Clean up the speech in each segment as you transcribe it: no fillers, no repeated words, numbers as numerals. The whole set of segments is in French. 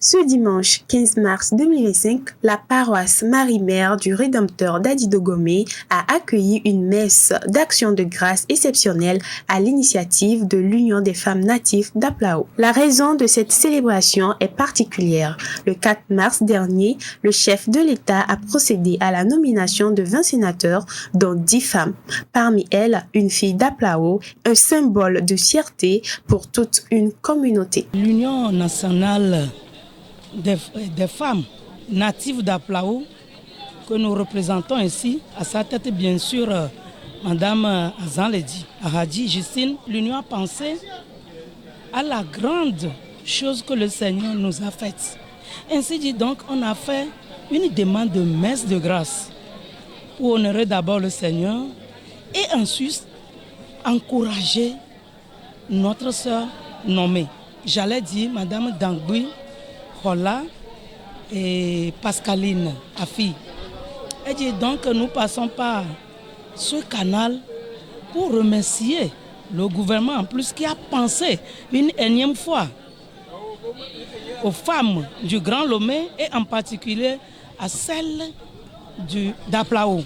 Ce dimanche 15 mars 2025, la paroisse Marie-Mère du Rédempteur d'Adidogomé a accueilli une messe d'action de grâce exceptionnelle à l'initiative de l'Union des femmes natives d'Aplao. La raison de cette célébration est particulière. Le 4 mars dernier, le chef de l'État a procédé à la nomination de 20 sénateurs, dont 10 femmes. Parmi elles, une fille d'Aplao, un symbole de fierté pour toute une communauté. L'Union nationale des femmes natives d'Aplao que nous représentons ici, à sa tête bien sûr Madame Azan Ledi Ahadi Justine, l'Union a pensé à la grande chose que le Seigneur nous a faite. Ainsi dit donc, on a fait une demande de messe de grâce pour honorer d'abord le Seigneur et ensuite encourager notre sœur nommée. J'allais dire Madame Dangui Rola et Pascaline Afi. Et dit donc que nous passons par ce canal pour remercier le gouvernement en plus qui a pensé une énième fois aux femmes du Grand Lomé et en particulier à celles d'Aplao.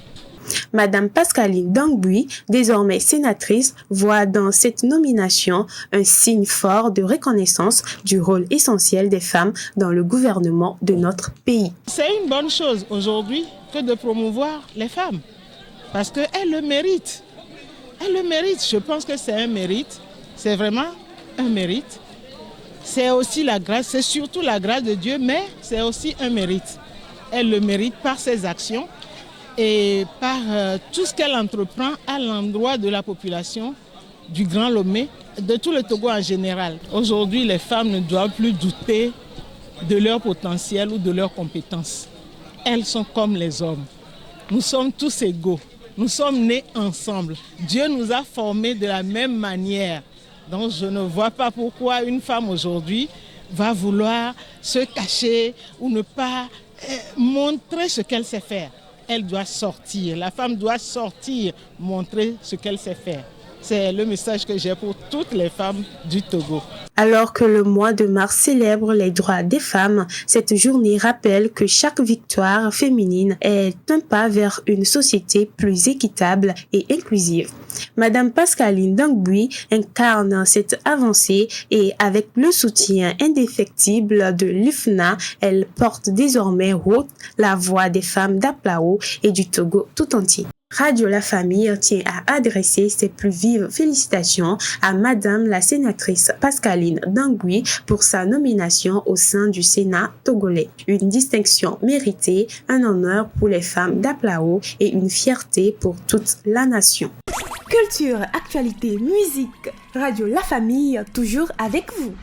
Madame Pascaline Dangui, désormais sénatrice, voit dans cette nomination un signe fort de reconnaissance du rôle essentiel des femmes dans le gouvernement de notre pays. C'est une bonne chose aujourd'hui que de promouvoir les femmes parce qu'elles le méritent. Elles le méritent. Je pense que c'est un mérite. C'est vraiment un mérite. C'est aussi la grâce, c'est surtout la grâce de Dieu, mais c'est aussi un mérite. Elles le méritent par ses actions et par tout ce qu'elle entreprend à l'endroit de la population du Grand Lomé, de tout le Togo en général. Aujourd'hui, les femmes ne doivent plus douter de leur potentiel ou de leurs compétences. Elles sont comme les hommes. Nous sommes tous égaux. Nous sommes nés ensemble. Dieu nous a formés de la même manière. Donc je ne vois pas pourquoi une femme aujourd'hui va vouloir se cacher ou ne pas montrer ce qu'elle sait faire. Elle doit sortir, la femme doit sortir, montrer ce qu'elle sait faire. C'est le message que j'ai pour toutes les femmes du Togo. Alors que le mois de mars célèbre les droits des femmes, cette journée rappelle que chaque victoire féminine est un pas vers une société plus équitable et inclusive. Madame Pascaline Dangui incarne cette avancée et avec le soutien indéfectible de l'UFNA, elle porte désormais haute la voix des femmes d'Aplao et du Togo tout entier. Radio La Famille tient à adresser ses plus vives félicitations à Madame la sénatrice Pascaline Dangui pour sa nomination au sein du Sénat togolais. Une distinction méritée, un honneur pour les femmes d'Aplao et une fierté pour toute la nation. Culture, actualité, musique, Radio La Famille, toujours avec vous.